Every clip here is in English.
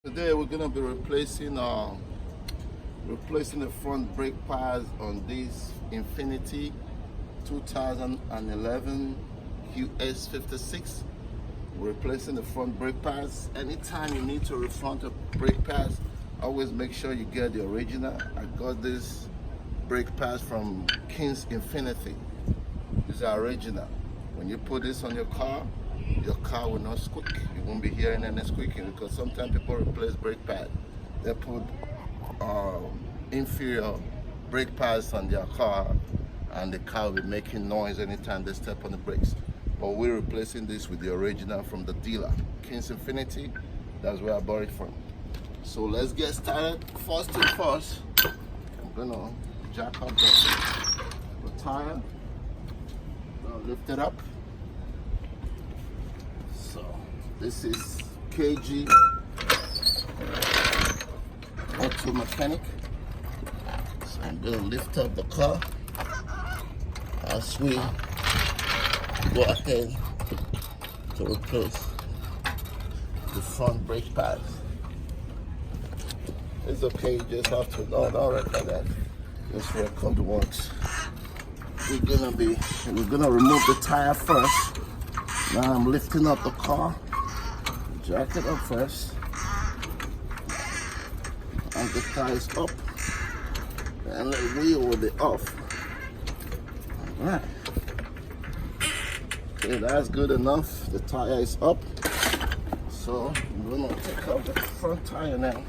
Today we're gonna be replacing the front brake pads on this Infiniti 2011 QX56. We're replacing the front brake pads. Anytime you need to refront the brake pads, always make sure you get the original. I got this brake pads from King's Infiniti. These are original. When you put this on your car will not squeak. You won't be hearing any squeaking because sometimes people replace brake pads. They put inferior brake pads on their car and the car will be making noise anytime they step on the brakes. But we're replacing this with the original from the dealer, King's Infiniti. That's where I bought it from. So let's get started. First thing first, I'm gonna jack up the tire. Lift it up. So this is KG auto mechanic. So I'm gonna lift up the car as we go ahead to replace the front brake pads. It's okay, you just have to don't wreck like that. Just record the ones. We're gonna remove the tire first. Now I'm lifting up the car. Jack it up first. And the tire is up. And the wheel will be off. Alright. Okay, that's good enough. The tire is up. So I'm gonna take off the front tire now.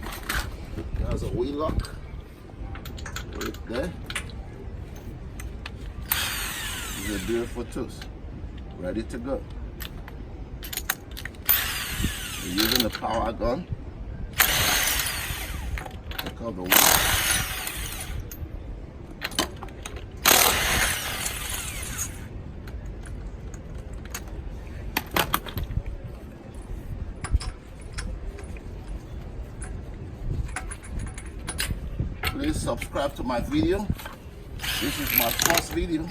It has a wheel lock right there. These are beautiful tools. Ready to go. We're using the power gun. Take out the wheel. Please subscribe to my video. This is my first video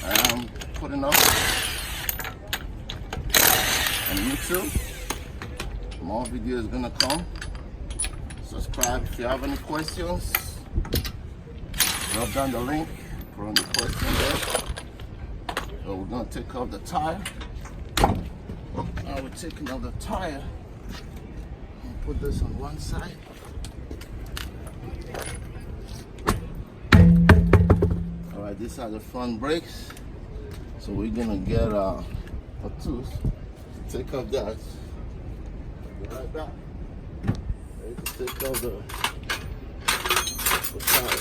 I'm putting up on YouTube. More videos gonna come. Subscribe if you have any questions. Drop down the link, put on the question there. So we're gonna take off the tire. Now we're taking off the tire. I'll put this on one side. Alright, these are the front brakes. So we're gonna get a tooth to take off that. Be right back. Ready to take off the tire.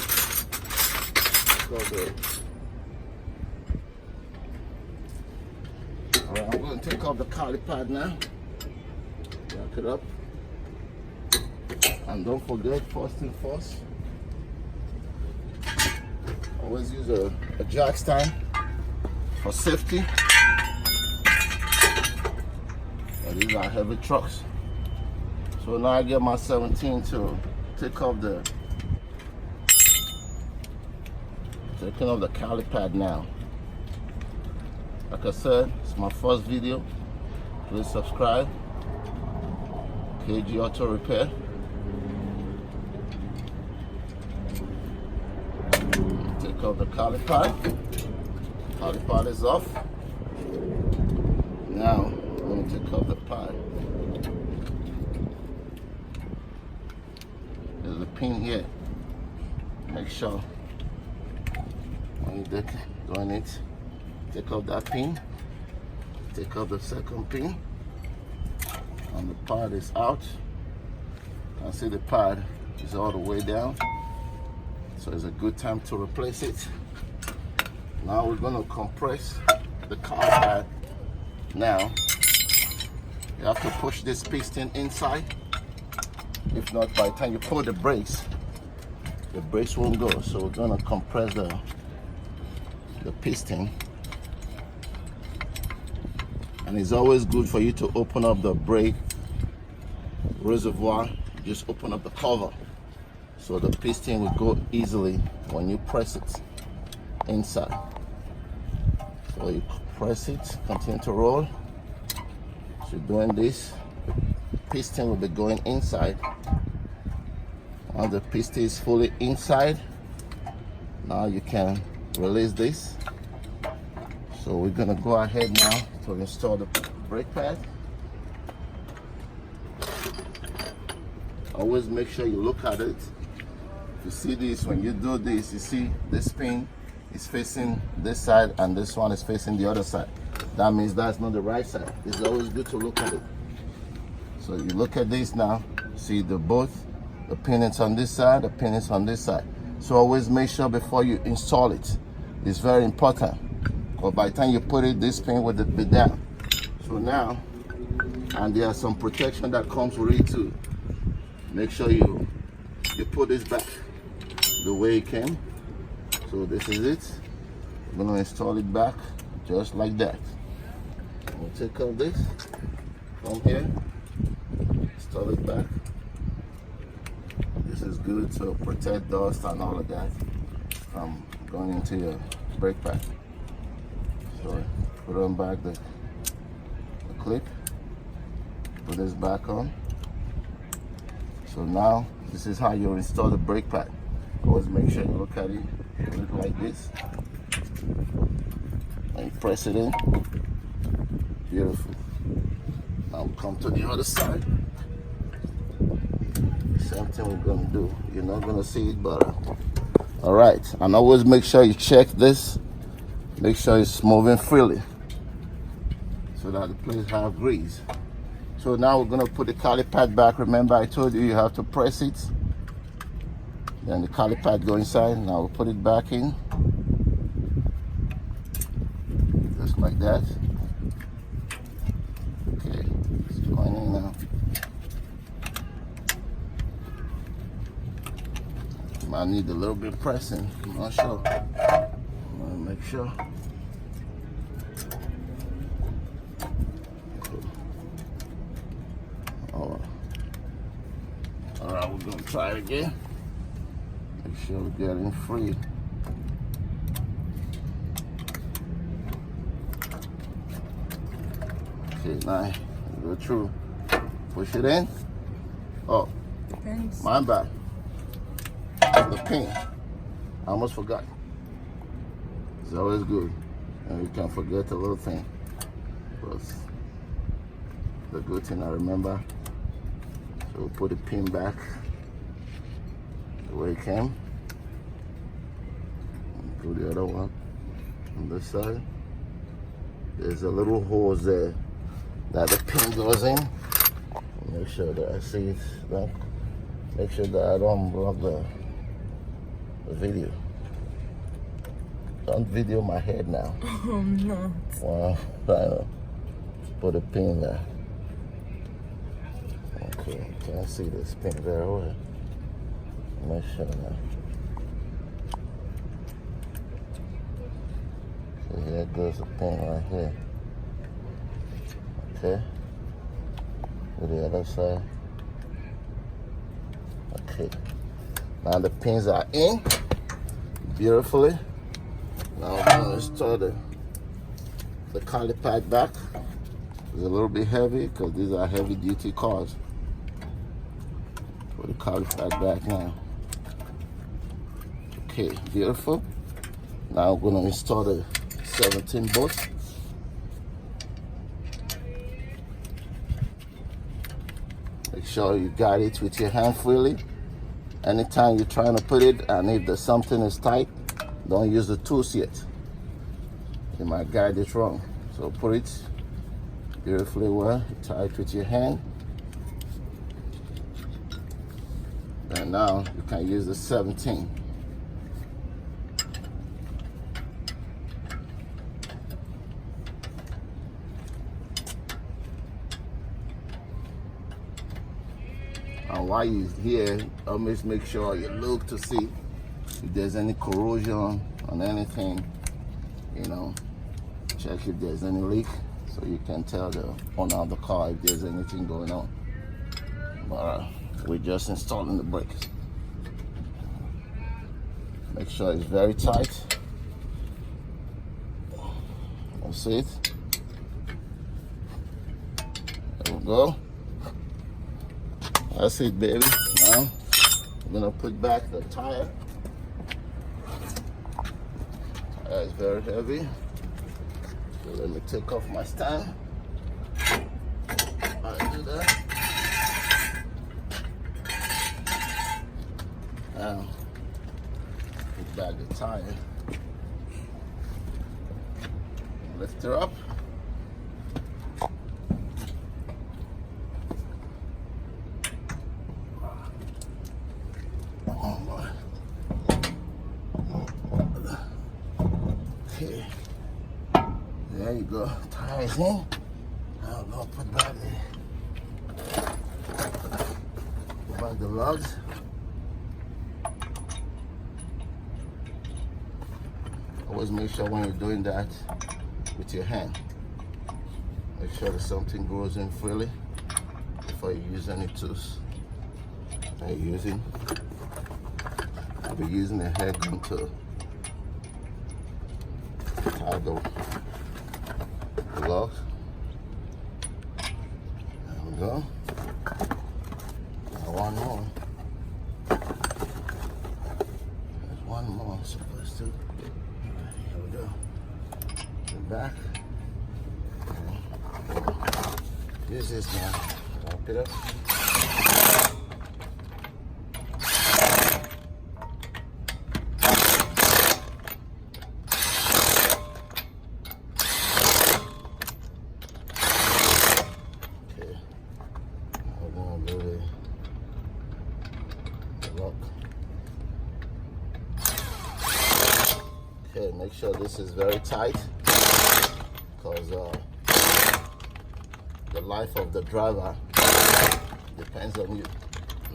Alright, I'm gonna take off the cali pad now. Jack it up. And don't forget, first thing first, always use a jack stand for safety. And these are heavy trucks. So now I get my 17 to take off taking off the cali pad now. Like I said, it's my first video. Please subscribe. KG Auto Repair. Take off the cali pad. Cali pad is off. Now I'm going to take off the pad. There's a pin here. Make sure when you're doing it, take off that pin. Take off the second pin. And the pad is out. You can see the pad is all the way down. So it's a good time to replace it. Now we're going to compress the car pad. Now you have to push this piston inside. If not, by the time you pull the brakes won't go. So we're going to compress the piston. And it's always good for you to open up the brake reservoir. Just open up the cover so the piston will go easily when you press it inside. So you press it, continue to roll. So you're doing this, piston will be going inside. Once the piston is fully inside, now you can release this. So we're gonna go ahead now to install the brake pad. Always make sure you look at it. You see this, when you do this, you see this pin is facing this side and this one is facing the other side. That means that's not the right side. It's always good to look at it. So you look at this now, see the pin is on this side, the pin is on this side. So always make sure before you install it. It's very important. Because by the time you put it, this pin will be down. So now, and there's some protection that comes with it too. Make sure you put this back the way it came. So this is it. I'm gonna install it back just like that. We'll take out this from here, install it back. This is good to protect dust and all of that from going into your brake pad. So put on back the clip, put this back on. So now this is how you install the brake pad. Always make sure you look at it, look like this, and you press it in. Beautiful. Now we'll come to the other side. Same thing we're gonna do. You're not gonna see it, but all right. And always make sure you check this. Make sure it's moving freely so that the place have grease. So now we're gonna put the caliper pad back. Remember I told you have to press it. Then the caliper pad go inside. Now we'll put it back in. Just like that. Okay, it's going in now. Might need a little bit pressing, I'm not sure. I want to make sure. All right, we're gonna try it again. Make sure we get it free. Okay, now go through. Push it in. Oh, Thanks. my bad. The pin. I almost forgot. It's always good. And you can forget a little thing. But the good thing I remember. So we'll put the pin back the way it came. And put the other one on this side. There's a little hole there that the pin goes in. Make sure that I see it. Make sure that I don't block the video. Don't video my head now. I'm not. Well, put a pin there. Okay, can't see this pin very well. Make sure now. So here goes the pin right here. Okay. To the other side. Okay. Now the pins are in beautifully. Now I'm going to install the caliper pad back. It's a little bit heavy because these are heavy duty cars. Put the caliper pad back now. Okay, beautiful. Now I'm going to install the 17 bolts. Make sure you guide it with your hand freely. Anytime you're trying to put it, and if there's something is tight, don't use the tools yet. You might guide it wrong. So put it beautifully well, tight with your hand. And now you can use the 17. And while you're here, always make sure you look to see if there's any corrosion on anything, you know. Check if there's any leak so you can tell the owner of the car if there's anything going on. But we're just installing the brakes. Make sure it's very tight. That's it. There we go. That's it, baby. Now I'm gonna put back the tire. Tire is very heavy. So let me take off my stand. I do that. Now put back the tire. Lift her up. Okay, there you go. Tires in. Now I'm gonna put back the lugs. Always make sure when you're doing that with your hand, make sure that something goes in freely before you use any tools. I'll be using a hair gun to tie the logs. There we go. Now one more. There's one more I'm supposed to. Here we go. Go back. Use this now. Wrap it up. Okay, make sure this is very tight because the life of the driver depends on you.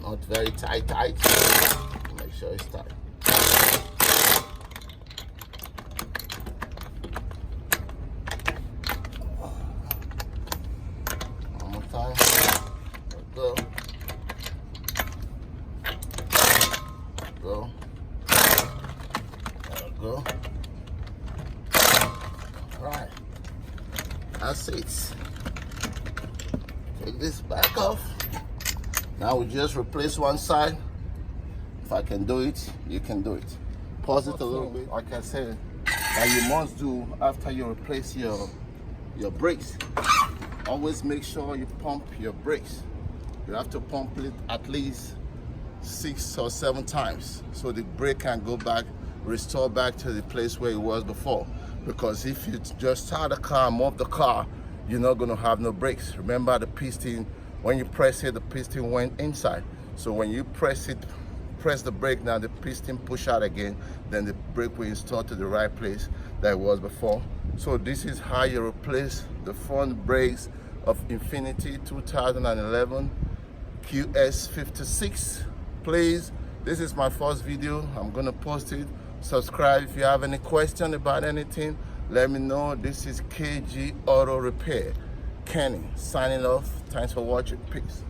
Not very tight. Make sure it's tight. One more time. Go. Go. There we go. Right. That's it. Take this back off. Now we just replace one side. If I can do it, you can do it. Pause it a little bit. Like I said, that you must do after you replace your brakes. Always make sure you pump your brakes. You have to pump it at least 6 or 7 times so the brake can go back, restore back to the place where it was before. Because if you just start the car, move the car, you're not going to have no brakes. Remember, the piston, when you press it, the piston went inside. So when you press the brake, now the piston push out again, then the brake will install to the right place that it was before. So this is how you replace the front brakes of Infiniti 2011 QX56. Please, this is my first video. I'm going to post it. Subscribe. If you have any question about anything, let me know. This is KG Auto Repair. Kenny signing off. Thanks for watching. Peace.